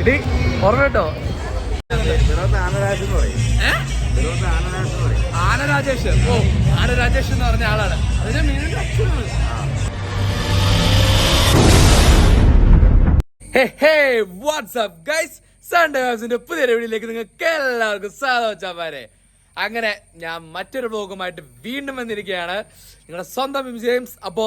ഇടി ഓർമ്മ കേട്ടോ. ആന രാജേഷ്. ഓ, ആന രാജേഷ് എന്ന് പറഞ്ഞ ആളാണ്. അതിന്റെ മീനിന്റെ അക്ഷരമാണ്. വാട്സ്ആപ്പ് ഗൈസ്, സൺഡേ വ്ലോഗ്സിന്റെ പുതിയ വീഡിയോയിലേക്ക് നിങ്ങൾക്ക് എല്ലാവർക്കും സ്വാഗതം. അങ്ങനെ ഞാൻ മറ്റൊരു വ്ലോഗുമായിട്ട് വീണ്ടും വന്നിരിക്കുകയാണ്, നിങ്ങളുടെ സ്വന്തം ജെയിംസ്. അപ്പോ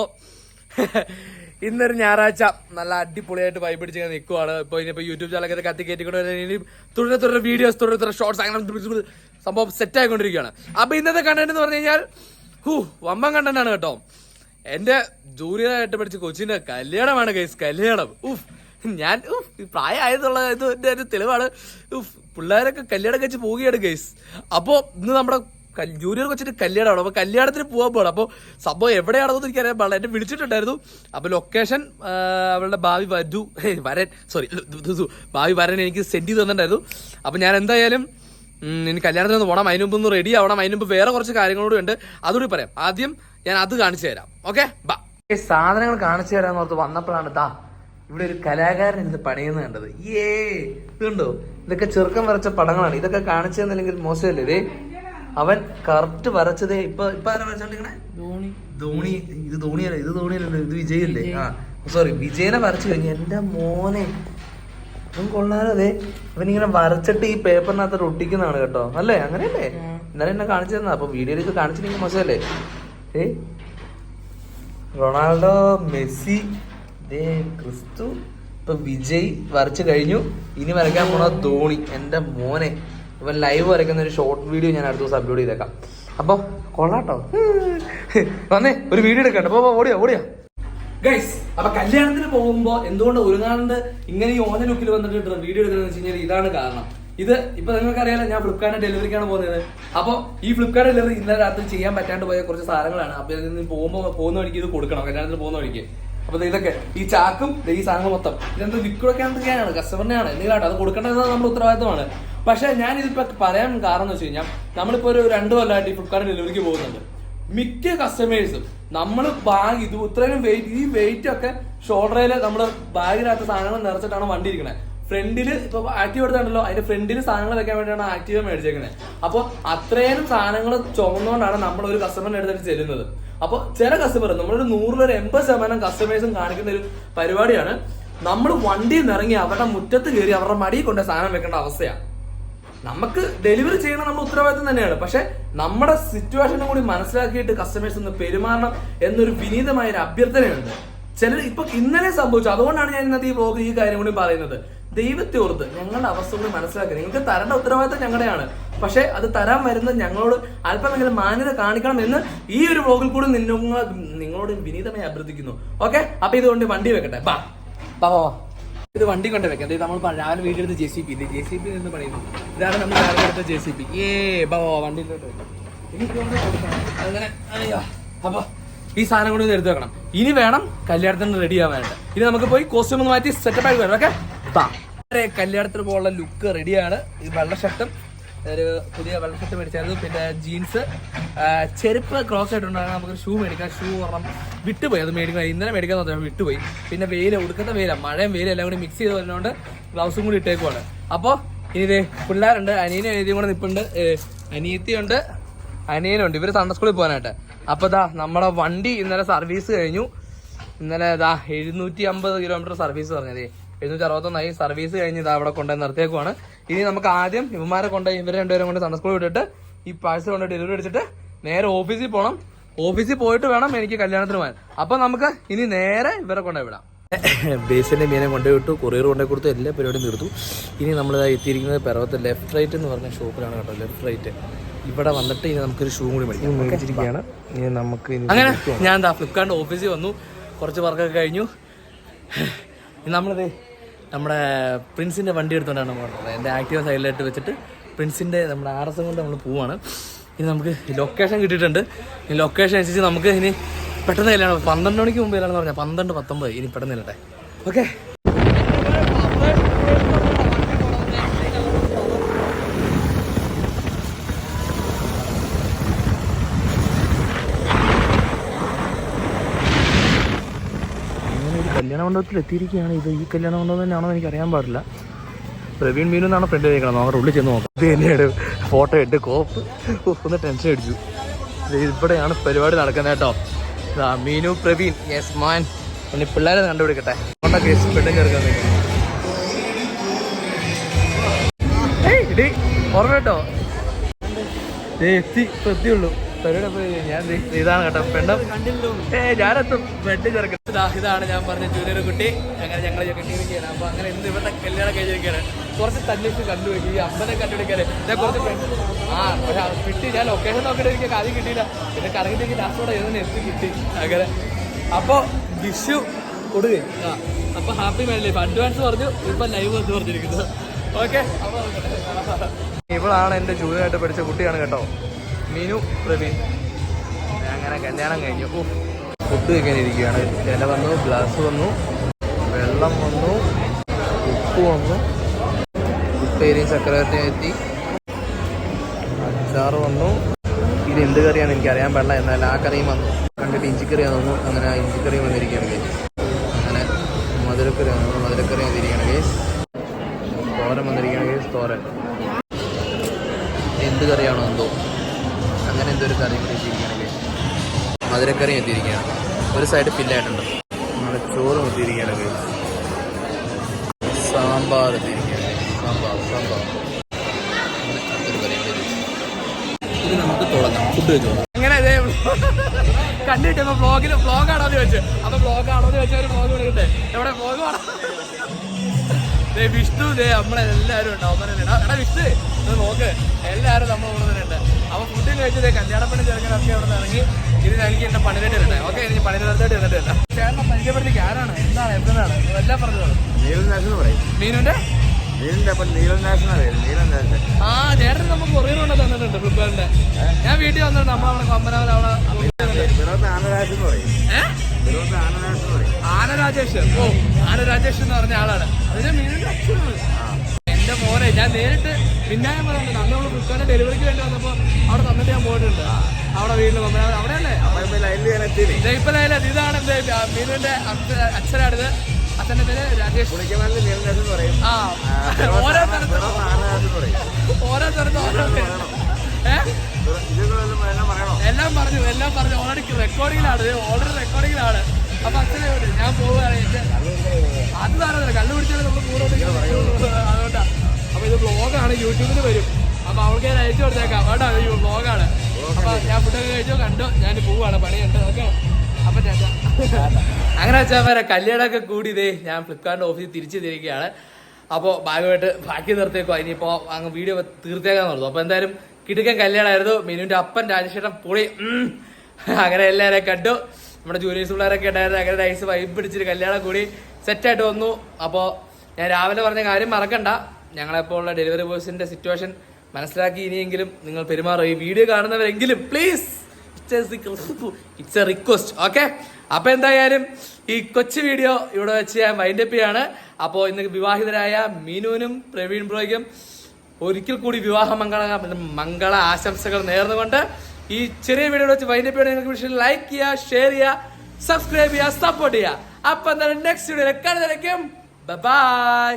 ഇന്നൊരു ഞായറാഴ്ച നല്ല അടിപൊളിയായിട്ട് വൈബിടിച്ച് നിൽക്കുവാണ്. ഇപ്പൊ ഇനിയിപ്പോ യൂട്യൂബ് ചാനലൊക്കെ കത്തി കയറ്റിക്കൊണ്ട് ഇനി തുടരെ വീഡിയോസ്, തുടരെ ഷോർട്സ്, അങ്ങനെ സംഭവം സെറ്റ് ആയിക്കൊണ്ടിരിക്കുകയാണ്. അപ്പൊ ഇന്നത്തെ കണ്ടന്റ് എന്ന് പറഞ്ഞു കഴിഞ്ഞാൽ വമ്പൻ കണ്ടന്റ് ആണ് കേട്ടോ. എന്റെ ജൂനിയറായിട്ട് പഠിച്ച കൊച്ചിന്റെ കല്യാണമാണ് ഗൈസ്. കല്യാണം ഞാൻ പ്രായമായതുള്ള ഇതിന്റെ ഒരു തെളിവാണ്. പിള്ളേരൊക്കെ കല്യാണം കഴിച്ച് പോവുകയാണ് ഗൈസ്. അപ്പോ ഇന്ന് നമ്മുടെ ജൂനിയർ കൊച്ചിന്റെ കല്യാണമാണ്. അപ്പൊ കല്യാണത്തിന് പോകാൻ പോകണം. അപ്പോൾ സംഭവം എവിടെയാണെന്ന് എനിക്കറിയാൻ പാടില്ല. എന്നെ വിളിച്ചിട്ടുണ്ടായിരുന്നു. അപ്പൊ ലൊക്കേഷൻ അവളുടെ ഭാവി വരൻ എനിക്ക് സെൻഡ് ചെയ്ത് തന്നിട്ടുണ്ടായിരുന്നു. അപ്പൊ ഞാൻ എന്തായാലും എനിക്ക് കല്യാണത്തിന് ഒന്ന് പോകണം. അതിന് മുമ്പ് ഒന്ന് റെഡി ആവണം. അതിന് മുമ്പ് വേറെ കുറച്ച് കാര്യങ്ങളോട് ഉണ്ട്, അതുകൂടി പറയാം. ആദ്യം ഞാൻ അത് കാണിച്ചു തരാം. ഓക്കെ, ബാ. സാധനങ്ങൾ കാണിച്ചു തരാന്ന് ഓർത്ത് വന്നപ്പോഴാണ് ഇവിടെ ഒരു കലാകാരൻ ഇത് പണിയുന്നത് കണ്ടത്. ഇതുണ്ടോ, ഇതൊക്കെ ചെറുക്കം വരച്ച പടങ്ങളാണ്. ഇതൊക്കെ കാണിച്ചു തന്നില്ലെങ്കിൽ മോശമല്ലേ. ഇതേ അവൻ കറക്റ്റ് വരച്ചതേ. ഇപ്പൊ ആരാ വരച്ചോണ്ടിരിക്കണേ? ധോണി. ഇത് ധോണിയല്ല, ഇത് ധോണിയല്ലല്ലോ, ഇത് വിജയല്ലേ. സോറി, വിജയനെ വരച്ചു കഴിഞ്ഞു. എന്റെ മോനെ, അവൻ കൊള്ളാലോ. അതെ, അവനിങ്ങനെ വരച്ചിട്ട് ഈ പേപ്പറിനകത്ത് ഒട്ടിക്കുന്നതാണ് കേട്ടോ. അല്ലേ, അങ്ങനെയല്ലേ? ഇന്നലെ എന്നെ കാണിച്ചു തന്നാ. അപ്പൊ വീഡിയോയിലേക്ക് കാണിച്ചില്ലെങ്കിൽ മോശമല്ലേ. റൊണാൾഡോ, മെസ്സി, ക്രിസ്തു, ഇപ്പൊ വിജയ് വരച്ചു കഴിഞ്ഞു. ഇനി വരയ്ക്കാൻ പോണ ധോണി. എന്റെ മോനെ, ഇവൻ ലൈവ് വരയ്ക്കുന്ന ഒരു ഷോർട്ട് വീഡിയോ ഞാൻ അടുത്ത ദിവസം അപ്ലോഡ് ചെയ്തേക്കാം. അപ്പൊ കൊള്ളാട്ടോ. വന്നേ, ഒരു വീഡിയോ എടുക്കട്ടെ. ഓടിയാ ഗൈസ്. അപ്പൊ കല്യാണത്തിന് പോകുമ്പോ എന്തുകൊണ്ട് ഒരുങ്ങാണ്ട് ഇങ്ങനെ ഈ ഓന ലുക്കിൽ വന്നിട്ട് വീഡിയോ എടുക്കുന്നത് വെച്ച് കഴിഞ്ഞാൽ ഇതാണ് കാരണം. ഇത് ഇപ്പൊ നിങ്ങൾക്ക് അറിയാലോ, ഞാൻ ഫ്ലിപ്കാർട്ടിന്റെ ഡെലിവറിക്കാണ് പോകുന്നത്. അപ്പൊ ഈ ഫ്ലിപ്കാർട്ട് ഡെലിവറി ഇന്നലെ രാത്രി ചെയ്യാൻ പറ്റാണ്ട് പോയ കുറച്ച് സാധനങ്ങളാണ്. അപ്പൊ ഇതിന് പോകുന്ന വഴിക്ക് ഇത് കൊടുക്കണം, കല്യാണത്തിന് പോകുന്ന വഴിക്ക്. അപ്പൊ ഇതൊക്കെ ഈ ചാക്കും ഈ സാധനങ്ങൾ മൊത്തം ഇതെന്ത് ലിക്വിഡൊക്കെ എന്തൊക്കെയാണ്, കസ്റ്റമറിനെയാണ് എന്തെങ്കിലും അത് കൊടുക്കേണ്ടത് നമ്മുടെ ഉത്തരവാദിത്തമാണ്. പക്ഷെ ഞാൻ ഇതിപ്പോ പറയാൻ കാരണം എന്ന് വെച്ച് കഴിഞ്ഞാൽ, നമ്മളിപ്പോ ഒരു 2 കൊല്ലമായിട്ട് ഈ ഫ്ലിപ്കാർട്ട് ഡെലിവറിക്ക് പോകുന്നുണ്ട്. മിക്ക കസ്റ്റമേഴ്സും നമ്മൾ ബാഗ് ഇത്രയും വെയിറ്റ് ഒക്കെ ഷോൾഡറിൽ നമ്മള് ബാഗിനകത്ത് സാധനങ്ങൾ നിറച്ചിട്ടാണ് വണ്ടി ഇരിക്കണേ. ഫ്രണ്ടില് ഇപ്പൊ ആക്റ്റീവ് എടുത്താണല്ലോ, അതിന്റെ ഫ്രണ്ടില് സാധനങ്ങൾ വെക്കാൻ വേണ്ടിയാണ് ആക്റ്റീവ് മേടിച്ചേക്കുന്നത്. അപ്പൊ അത്രയും സാധനങ്ങൾ ചുമന്നുകൊണ്ടാണ് നമ്മൾ ഒരു കസ്റ്റമറിന്റെ അടുത്തേക്ക് ചെല്ലുന്നത്. അപ്പൊ ചില കസ്റ്റമർ, നമ്മളൊരു 100-ഒരു 80% കസ്റ്റമേഴ്സും കാണിക്കുന്ന ഒരു പരിപാടിയാണ്, നമ്മൾ വണ്ടിയിൽ നിന്ന് ഇറങ്ങി അവരുടെ മുറ്റത്ത് കയറി അവരുടെ മടിയിൽ കൊണ്ട് സാധനം വെക്കേണ്ട അവസ്ഥയാണ്. നമുക്ക് ഡെലിവറി ചെയ്യണം, നമ്മുടെ ഉത്തരവാദിത്തം തന്നെയാണ്. പക്ഷെ നമ്മുടെ സിറ്റുവേഷനും കൂടി മനസ്സിലാക്കിയിട്ട് കസ്റ്റമേഴ്സ് ഒന്ന് പെരുമാറണം എന്നൊരു വിനീതമായ ഒരു അഭ്യർത്ഥനയുണ്ട്. ചിലർ ഇപ്പൊ ഇന്നലെ സംഭവിച്ചു. അതുകൊണ്ടാണ് ഞാൻ ഇന്നത്തെ ഈ വ്ലോഗിൽ ഈ കാര്യം കൂടി പറയുന്നത്. ദൈവത്തെ ഓർത്ത് ഞങ്ങളുടെ അവസ്ഥ കൂടി മനസ്സിലാക്കുക. നിങ്ങൾക്ക് തരേണ്ട ഉത്തരവാദിത്തം ഞങ്ങളുടെയാണ്. പക്ഷെ അത് തരാൻ വരുന്നത് ഞങ്ങളോട് അല്പമെങ്കിലും മാന്യത കാണിക്കണം എന്ന് ഈ ഒരു വ്ലോഗിൽ കൂടി നിങ്ങളോട് വിനീതമായി അഭ്യർത്ഥിക്കുന്നു. ഓക്കെ, അപ്പൊ ഇതുകൊണ്ട് വണ്ടി വെക്കട്ടെ. ബാ ഇത് വണ്ടി കൊണ്ട് വെക്കാം. നമ്മൾ രാവിലെ വീഡിയോ എടുത്ത് JCB നിന്ന് പണിയുന്നു. ഇതാണ് നമ്മൾ രാവിലെ എടുത്ത JCB. വണ്ടിയിലോട്ട് വെക്കാം. അങ്ങനെ അപ്പൊ ഈ സാധനം കൂടി ഒന്ന് എടുത്ത് വെക്കണം. ഇനി വേണം കല്യാണത്തിന് റെഡി ആവാനായിട്ട്. ഇനി നമുക്ക് പോയി കോസ്റ്റ്യൂം ഒന്ന് മാറ്റി സെറ്റപ്പ് ആയിട്ട് വരാം. ഓക്കെ, കല്യാണത്തിന് പോലുള്ള ലുക്ക് റെഡിയാണ്. ഈ വെള്ള ഷർട്ടും ഒരു പുതിയ വെള്ള ഷർട്ട് മേടിച്ചായിരുന്നു. പിന്നെ ജീൻസ്, ചെരുപ്പ് ക്രോസ് ആയിട്ടുണ്ടാകും. നമുക്ക് ഷൂ മേടിക്കാം. ഷൂ ഒരെണ്ണം വിട്ടുപോയി, അത് മേടിക്കാൻ ഇന്നലെ മേടിക്കാൻ നോക്കാം, വിട്ടുപോയി. പിന്നെ ഒടുക്കത്തെ മഴയും വെയിലും എല്ലാം കൂടി മിക്സ് ചെയ്ത് വരുന്നതുകൊണ്ട് ഗ്ലൗസും കൂടി ഇട്ടേക്കുവാണ്. അപ്പോൾ ഇനി പിള്ളേരുണ്ട്, അനിയനും അനിയത്തിയും കൂടെ നിൽപ്പുണ്ട്, അനിയത്തിയുണ്ട്, അനിയനുണ്ട്. ഇവർ സൺഡേ സ്കൂളിൽ പോകാനായിട്ട്. അപ്പോൾ നമ്മുടെ വണ്ടി ഇന്നലെ സർവീസ് കഴിഞ്ഞു. ഇന്നലെ 750 കിലോമീറ്റർ സർവീസ് പറഞ്ഞത്, 761 സർവീസ് കഴിഞ്ഞ് അവിടെ കൊണ്ടുപോയി നിർത്തിയേക്കുവാണ്. ഇനി നമുക്ക് ആദ്യം ഇവന്മാരെ കൊണ്ടുപോയി ഇവർ രണ്ടുപേരും കൊണ്ട് സൺഡേ സ്കൂളിൽ വിട്ടിട്ട് ഈ പാഴ്സൽ കൊണ്ട് ഡെലിവറി അടിച്ചിട്ട് നേരെ ഓഫീസിൽ പോകണം. ഓഫീസിൽ പോയിട്ട് വേണം എനിക്ക് കല്യാണത്തിന് പോകാൻ. അപ്പൊ നമുക്ക് ഇനി നേരെ ഇവരെ കൊണ്ടുപോയി വിടാം. ബേസിന്റെ മീനെ കൊണ്ടുപോയി വിട്ടു, കൊറിയർ കൊണ്ടുപോയി കൊടുത്തു, എല്ലാ പരിപാടിയും തീർത്തു. ഇനി നമ്മൾ എത്തിയിരിക്കുന്നത് പിറവത്തെ ലെഫ്റ്റ് റൈറ്റ് എന്ന് പറഞ്ഞ ഷോപ്പിലാണ് കേട്ടോ. ലെഫ്റ്റ് റൈറ്റ് ഇവിടെ വന്നിട്ട് ഇനി നമുക്കൊരു ഷൂ കൂടി മേടിച്ചിരിക്കുകയാണ്. ഇനി നമുക്ക് അങ്ങനെ ഞാൻ ഫ്ലിപ്കാർട്ട് ഓഫീസിൽ വന്നു. കുറച്ച് വർക്കൊക്കെ കഴിഞ്ഞു. നമ്മളിത് നമ്മുടെ പ്രിൻസിൻ്റെ വണ്ടി എടുത്തുകൊണ്ടാണ് പോകുന്നത്. എൻ്റെ ആക്റ്റീവ സൈഡിലായിട്ട് വെച്ചിട്ട് പ്രിൻസിൻ്റെ നമ്മുടെ RS കൊണ്ട് നമ്മൾ പോവാണ്. ഇനി നമുക്ക് ലൊക്കേഷൻ കിട്ടിയിട്ടുണ്ട്. ഈ ലൊക്കേഷൻ അനുസരിച്ച് നമുക്ക് ഇനി പെട്ടെന്ന് കല്യാണം 12 മണിക്ക് മുമ്പ് കല്യാണം പറഞ്ഞാൽ 12:19 ഇനി പെട്ടെന്ന് ഇല്ലട്ടെ. ഓക്കെ, കല്യാണ മണ്ഡപത്തിൽ എത്തിയിരിക്കുകയാണ്. ഇത് ഈ കല്യാണ മണ്ഡപം തന്നെയാണോ എനിക്ക് അറിയാൻ പാടില്ല. പ്രവീൺ മീനു എന്നാണ് ഫ്രണ്ട് കഴിക്കണം. നോക്കാം ഉള്ളിൽ ചെന്ന് നോക്കാം. ഇത് തന്നെയാണ് ഫോട്ടോ ഇട്ട് കോപ്പ്. ഒന്ന് ടെൻഷൻ അടിച്ചു. ഇവിടെയാണ് പരിപാടി നടക്കുന്നത് കേട്ടോ. മീനു പ്രവീൺ യെസ് മാൻ. ഇനി പിള്ളേരെ കണ്ടുപിടിക്കട്ടെ. കൊണ്ട കേസ് പെണ്ണും ചേർക്കാൻ ഓർമ്മ കേട്ടോ. എത്തി ഇപ്പൊ എത്തിയുള്ളൂ. പരിപാടി ഞാൻ ഇതാണ് കേട്ടോ പെണ്ണും. ഞാനെത്തും ബെഡ് ചേർക്കുന്നത്. ഇതാണ് ഞാൻ പറഞ്ഞ ജൂനിയർ കുട്ടി. അങ്ങനെ ഞങ്ങൾ കണ്ടിന്യൂ ചെയ്യണം. അപ്പൊ അങ്ങനെ ഇന്ന് ഇവിടെ കല്യാണം കഴിഞ്ഞിരിക്കുകയാണ്. കുറച്ച് തന്നിട്ട് കണ്ടുപിടിക്കും. ഈ അമ്മനെ കണ്ടുപിടിക്കാറ് ഞാൻ കുറച്ച് പക്ഷെ കിട്ടി. ഞാൻ ലൊക്കേഷൻ നോക്കിയിട്ട് എനിക്ക് ആദ്യം കിട്ടിയില്ല. പിന്നെ കറങ്ങിട്ടേക്ക് ലാസ്റ്റോടെ ഏതെങ്കിലും എത്തി കിട്ടി. അങ്ങനെ അപ്പൊ വിഷു കൊടുക്കുകയും അപ്പൊ ഹാപ്പി മാരീഡ് ലൈഫ് അഡ്വാൻസ് പറഞ്ഞു. ഇപ്പൊ ലൈവ് എന്ന് പറഞ്ഞിരിക്കുന്നത്. ഓക്കെ ഇവളാണ് എൻ്റെ ജൂനിയറായിട്ട് പഠിച്ച കുട്ടിയാണ് കേട്ടോ, മീനു പ്രവീൺ. അങ്ങനെ കല്യാണം കഴിഞ്ഞു. ഫുഡ് കഴിക്കാൻ ഇരിക്കുകയാണ്. ഇല വന്നു, ഗ്ലാസ് വന്നു, വെള്ളം വന്നു, ഉപ്പ് വന്നു, ഉപ്പേരിയും ചക്രവർത്തിയും എത്തി, അച്ചാറ് വന്നു. ഇത് എന്ത് കറിയാണ് എനിക്കറിയാൻ പാടില്ല. എന്നാൽ ആ കറിയും വന്നു. കണ്ടിട്ട് ഇഞ്ചിക്കറിയാന്ന് തോന്നുന്നു. അങ്ങനെ ആ ഇഞ്ചിക്കറി വന്നിരിക്കുകയാണ് കേസ്. അങ്ങനെ മധുരക്കറി വന്നു. മധുരക്കറി വന്നിരിക്കുകയാണ് കേസ്. തോരൻ വന്നിരിക്കുകയാണ് കേസ്. തോരൻ എന്ത് കറിയാണോ എന്തോ അങ്ങനെ എന്തൊരു കറി കൂടി എത്തിയിരിക്കുകയാണ് കേസ്. മധുരക്കറി എത്തിയിരിക്കുകയാണ്. ഒരു സൈഡ് ഫില്ലായിട്ടുണ്ട്. നമ്മുടെ ചോറും എത്തിയിരിക്കുകയാണ് കേസ്. സാമ്പാർ എത്തിയിരിക്കുകയാണ്. സാമ്പാർ അടുത്തൊരു കറി കൂടി. ഇത് നമുക്ക് തുടങ്ങാം. ഫുഡ് വെച്ചോളാം. അങ്ങനെ കണ്ടിട്ട് വ്ളോഗാണോ എന്ന് ചോദിച്ചു. അപ്പൊ വ്ളോഗാണോ എന്ന് ചോദിച്ചാൽ ഒരു വ്ളോഗ് കൊടുക്കട്ടെ. എവിടെ വ്ളോഗ് വേണം. വിഷ്ണു നമ്മളെല്ലാവരും ഉണ്ട്. അവന്മാരെടാ വിഷ്ണു ഇത് നോക്ക്, എല്ലാവരും നമ്മൾ ഇവിടെ തന്നെ ഉണ്ട്. അപ്പൊ ഫുഡും കഴിച്ചത് കല്യാണപ്പണി ചെറുക്കനൊക്കെ അവിടെ നിന്ന് ഇറങ്ങി. ഇത് എനിക്ക് എന്റെ പണിതട്ടുണ്ട്. ഓക്കെ എനിക്ക് പണിതരത്തായിട്ട് ഇരുന്നിട്ടില്ല. ചേട്ടനെ പരിചയപ്പെടുത്തിക്ക്. ആരാണ്, എന്താണ്, എവിടുന്നാണ് എല്ലാം പറഞ്ഞതാണ്. മീനുന്റെ ചേട്ടൻ നമുക്ക് കൊറിയർ കൊണ്ട് തന്നിട്ടുണ്ട് ഫ്ലിപ്കാർട്ടിന്റെ. ഞാൻ വീട്ടിൽ വന്നിട്ടുണ്ട്. നമ്മളവിടെ കൊമ്പനാവൻ ആനരാജേഷ്. ആനരാജേഷ് എന്ന് പറഞ്ഞ ആളാണ്. അതിന് മീനിന്റെ അച്ഛനാണ് എന്റെ മോനെ. ഞാൻ നേരിട്ട് പിന്നെ പറഞ്ഞിട്ടുണ്ട്. അന്ന് നമ്മൾ ഫ്ലിപ്കാർട്ടിന്റെ ഡെലിവറിക്ക് വേണ്ടി വന്നപ്പോ അവിടെ തന്നിട്ട് ഞാൻ പോയിട്ടുണ്ട്. അവിടെ വീട്ടിൽ കൊമ്പനാവൻ അവിടെ അല്ലേ ഇപ്പൊ ലൈല. ഇതാണ് മീനുന്റെ അച്ഛനാണിത്. അച്ഛന്റെ പേര് രാജേഷ്. ഓരോ സ്ഥലത്ത് എല്ലാം പറഞ്ഞു. ഓൾറെഡി റെക്കോർഡിങ്ങിലാണ്. അപ്പൊ അച്ഛനെ ഞാൻ പോവുകയാണ്. അത് സാറല്ല കള്ളു പിടിച്ചാലും നമ്മൾ കൂടെ അതുകൊണ്ടാ. അപ്പൊ ഇത് വ്ളോഗാണ്, യൂട്യൂബിൽ വരും. അപ്പൊ അവൾക്ക് ഞാൻ അയച്ചു കൊടുത്തേക്കാം കേട്ടോ. വ്ളോഗാണ്. അപ്പൊ ഞാൻ ഫുഡൊക്കെ കഴിച്ചോ കണ്ടോ. ഞാൻ പോവാണ്, പണിയുണ്ട്. ഓക്കെ അപ്പൊ അങ്ങനെ വെച്ചാൽ കല്യാണമൊക്കെ കൂടിയതേ ഞാൻ ഫ്ലിപ്കാർട്ടിന്റെ ഓഫീസിൽ തിരിച്ചു തിരിക്കുകയാണ്. അപ്പോൾ ഭാഗമായിട്ട് ബാക്കി നിർത്തിയേക്കോ. ഇനിയിപ്പോൾ അങ്ങ് വീഡിയോ തീർത്തേക്കാൻ നടന്നു. അപ്പോൾ എന്തായാലും കിടുക്കൻ കല്യാണമായിരുന്നു. മീനുവിന്റെ അപ്പൻ രാജേഷേട്ടൻ പൊളി. അങ്ങനെ എല്ലാവരെയും കണ്ടു. നമ്മുടെ ജൂനിയേഴ്സ് പിള്ളേരൊക്കെ ഉണ്ടായിരുന്നു. അങ്ങനെ നൈസ് വൈബ് പിടിച്ചിട്ട് കല്യാണം കൂടി സെറ്റായിട്ട് വന്നു. അപ്പോൾ ഞാൻ രാവിലെ പറഞ്ഞ കാര്യം മറക്കണ്ട. ഞങ്ങളെപ്പോഴുള്ള ഡെലിവറി ബോയ്സിന്റെ സിറ്റുവേഷൻ മനസ്സിലാക്കി ഇനിയെങ്കിലും നിങ്ങൾ പെരുമാറും. ഈ വീഡിയോ കാണുന്നവരെങ്കിലും please it's a request. Okay അപ്പൊ എന്തായാലും ഈ കൊച്ചു വീഡിയോ ഇവിടെ വെച്ച് ഞാൻ വൈൻഡപ്പ് ചെയ്യാണ്. അപ്പോൾ ഇന്ന് വിവാഹിതരായ മീനുവിനും പ്രവീൺ ബ്രോയ്ക്കും ഒരിക്കൽ കൂടി വിവാഹ മംഗള ആശംസകൾ നേർന്നുകൊണ്ട് ഈ ചെറിയ വീഡിയോ വെച്ച് വൈൻഡപ്പ് ചെയ്യണം. നിങ്ങൾക്ക് വിഷയം ലൈക്ക് ചെയ്യുക, ഷെയർ ചെയ്യുക, സബ്സ്ക്രൈബ് ചെയ്യുക, സപ്പോർട്ട് ചെയ്യുക. അപ്പൊ എന്തായാലും നെക്സ്റ്റ് വീഡിയോ കാണുന്നതായിരിക്കും. ബൈ.